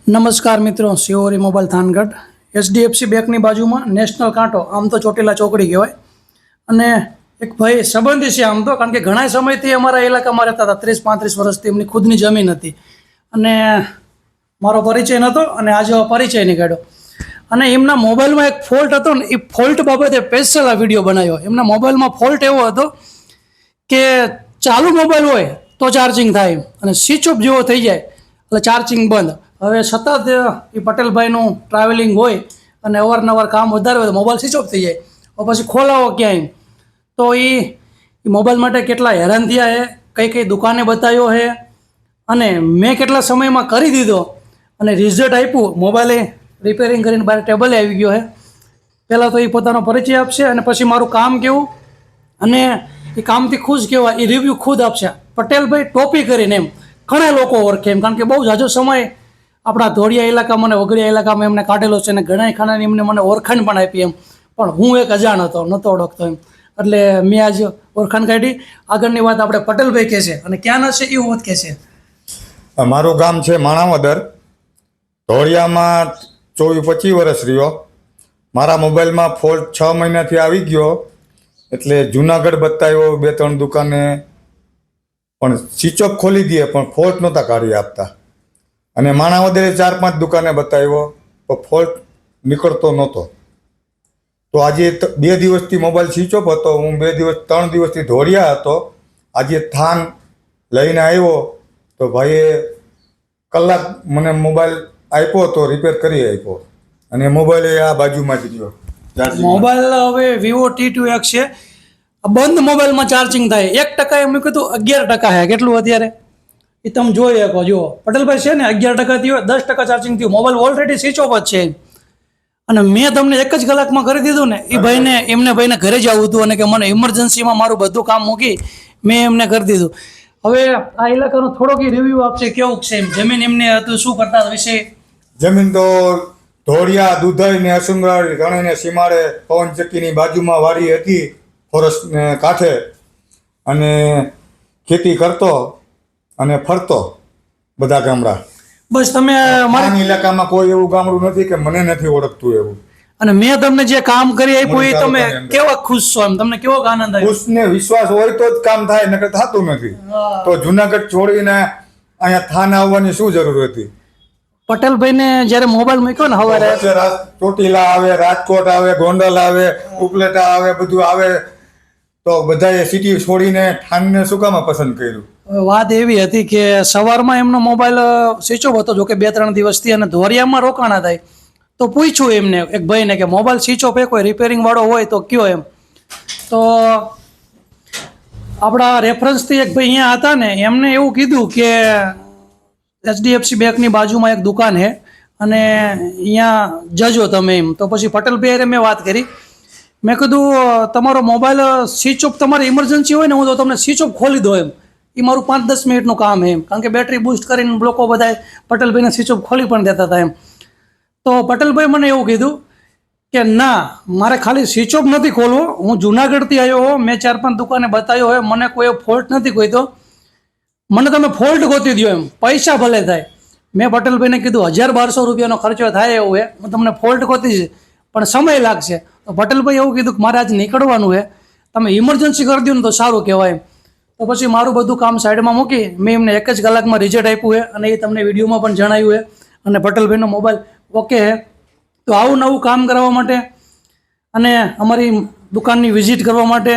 નમસ્કાર મિત્રો, Shihori mobile Thangadh HDFC બેંકની બાજુમાં નેશનલ કાંટો, આમ તો ચોટીલા ચોકડી કહેવાય. અને એક ભાઈ સંબંધી છે આમ તો, કારણ કે ઘણા સમયથી અમારા ઇલાકામાં રહેતા હતા. 30-35 વર્ષથી એમની ખુદની જમીન હતી અને મારો પરિચય નહોતો અને આજે પરિચય નીકળ્યો. અને એમના મોબાઈલમાં એક ફોલ્ટ હતો ને, એ ફોલ્ટ બાબતે સ્પેશિયલ આ વિડીયો બનાવ્યો. એમના મોબાઈલમાં ફોલ્ટ એવો હતો કે ચાલુ મોબાઈલ હોય તો ચાર્જિંગ થાય અને સ્વિચ ઓફ જેવો થઈ જાય એટલે ચાર્જિંગ બંધ. હવે સતત એ પટેલભાઈનું ટ્રાવેલિંગ હોય અને અવારનવાર કામ વધારે હોય તો મોબાઈલ સ્વિચ ઓફ થઈ જાય. હવે પછી ખોલાવો ક્યાંય તો એ મોબાઈલ માટે કેટલા હેરાન થયા છે, કઈ દુકાને બતાવ્યો છે અને મેં કેટલા સમયમાં કરી દીધો અને રિઝલ્ટ આપ્યું. મોબાઈલે રિપેરિંગ કરીને બહાર ટેબલે આવી ગયો છે. પહેલાં તો એ પોતાનો પરિચય આપશે અને પછી મારું કામ કેવું અને એ કામથી ખુશ કેવા એ રિવ્યૂ ખુદ આપશે. પટેલભાઈ ટોપી કરીને એમ ઘણા લોકો ઓળખે એમ, કારણ કે બહુ ઝાઝો સમય આપણા ધોળિયા ઇલાકામાં અને વગડિયા ઇલાકામાં એમને કાઢેલો છે અને ઘણા ખાનાની એમને મને ઓળખાણ પણ આપી એમ, પણ હું એક અજાણ હતો, નહોતો ઓળખતો એમ. એટલે મેં આજ ઓળખાણ કાઢી. આગળની વાત આપણે પટેલભાઈ કહેશે અને ક્યાંના છે એ વાત કહેશે. મારું ગામ છે માણાવદર. ધોળિયામાં 24-25 વર્ષ રહ્યો. મારા મોબાઈલમાં ફોલ્ટ 6 મહિનાથી આવી ગયો એટલે જુનાગઢ બતાવ્યો 2-3 દુકાને, પણ સ્વિચ ઓફ ખોલી દે પણ ફોલ્ટ નહોતા કાઢી આપતા. અને માણાવદરે 4-5 દુકાને બતાવ્યો તો ફોલ્ટ નીકળતો નહોતો. તો આજે 2 દિવસથી મોબાઈલ સ્વિચ ઓફ હતો. હું 3 દિવસથી ધોળિયા હતો. આજે થાન લઈને આવ્યો તો ભાઈએ કલાક મને મોબાઈલ આપ્યો તો રિપેર કરી આપ્યો અને મોબાઈલ આ બાજુમાં જ રહ્યો. મોબાઈલ હવે Vivo T2X છે. બંધ મોબાઈલમાં ચાર્જિંગ થાય 1% એમ કીધું 11% છે. કેટલું અત્યારે એ તમે જોઈ શકો. જુઓ પટેલભાઈ છે ને 11% થયો, 10% ચાર્જિંગ થયું. મોબાઈલ ઓલરેડી સ્વિચ ઓફ જ છે અને મેં તમને 1 જ કલાકમાં કરી દીધું ને. એ ભાઈને ઘરે જવું હતું અને કે મને ઇમરજન્સીમાં મારું બધું કામ મૂકી મેં એમને કરી દીધું. હવે આ ઇલાકાનો થોડોક રિવ્યૂ આપશે, કેવું છે એમ, જમીન એમને હતું, શું કરતા વિશે. જમીન તો ધોળિયા, દુધઈ ને અસુંગરાળી રણે સીમાડે પવનચક્કીની બાજુમાં વાડી હતી, ફોરેસ્ટને કાંઠે, અને ખેતી કરતો અને ફરતો બધા ગામડા. બસ તમે મારા ઇલાકામાં કોઈ એવું ગામડું નથી કે મને નથી ઓળખતું એવું. અને મેં તમને જે કામ કરી આપ્યું એ તમે કેવા ખુશ છો એમ, તમને કેવો આનંદ આવ્યો? ખુશ ને વિશ્વાસ હોય તો જ કામ થાય, નકર થતું નથી. તો જુનાગઢ છોડીને અહીંયા થાન આવવાની શું જરૂર હતી? પટેલભાઈને જ્યારે મોબાઈલ મૂક્યો ને હવે ચોટીલા આવે, રાજકોટ આવે, ગોંડલ આવે, ઉપલેટા આવે, બધું આવે તો બધાએ સિટી છોડીને ઠાણને શું કામ પસંદ કર્યું? વાત એવી હતી કે સવારમાં એમનો મોબાઈલ સ્વિચ ઓફ હતો, જોકે 2-3 દિવસથી, અને ધોરિયામાં રોકાણા થાય તો પૂછ્યું એમને એક ભાઈને કે મોબાઈલ સ્વિચ ઓફ કોઈ રિપેરિંગ વાળો હોય તો કયો એમ. તો આપણા રેફરન્સથી એક ભાઈ અહીંયા હતા ને, એમને એવું કીધું કે HDFC બેંકની બાજુમાં એક દુકાન છે અને અહીંયા જજો તમે એમ. તો પછી પટેલભાઈ મેં વાત કરી. મેં કીધું તમારો મોબાઈલ સ્વિચ ઓફ તમારી ઇમરજન્સી હોય ને હું તો તમને સ્વિચ ઓફ ખોલી દો એમ. એ મારું 5-10 મિનિટનું કામ એમ, કારણ કે બેટરી બૂસ્ટ કરીને લોકો બધા પટેલભાઈને સ્વિચ ઓફ ખોલી પણ દેતા હતા એમ. તો પટેલભાઈ મને એવું કીધું કે ના, મારે ખાલી સ્વિચ ઓફ નથી ખોલવો, હું જુનાગઢથી આવ્યો હો, મેં 4-5 દુકાને બતાવ્યો હોય, મને કોઈ ફોલ્ટ નથી કોઈ, તો મને તમે ફોલ્ટ ગોતી દો એમ, પૈસા ભલે થાય. મેં પટેલભાઈને કીધું 1000-1200 રૂપિયાનો ખર્ચો થાય એવું છે, હું તમને ફોલ્ટ ગોતીશ પણ સમય લાગશે. તો પટેલભાઈ એવું કીધું કે મારે આજ નીકળવાનું છે, તમે ઇમરજન્સી કરી દો ને તો સારું કહેવાય. તો પછી મારું બધું કામ સાઈડમાં મૂકી મેં એમને 1 જ કલાકમાં રિઝલ્ટ આપ્યું છે અને એ તમને વિડીયોમાં પણ જણાવ્યું છે. અને પટેલભાઈનો મોબાઈલ ઓકે છે. તો આવું નવું કામ કરવા માટે અને અમારી દુકાનની વિઝિટ કરવા માટે,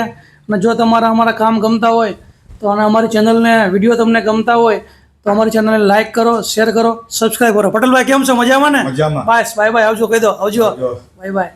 અને જો તમારા અમારા કામ ગમતા હોય તો અને અમારી ચેનલને વિડીયો તમને ગમતા હોય તો અમારી ચેનલને લાઇક કરો, શેર કરો, સબસ્ક્રાઈબ કરો. પટેલભાઈ કેમ છો? મજામાં ને? મજામાં. બસ બાય બાય, આવજો કહી દો. આવજો, બાય બાય.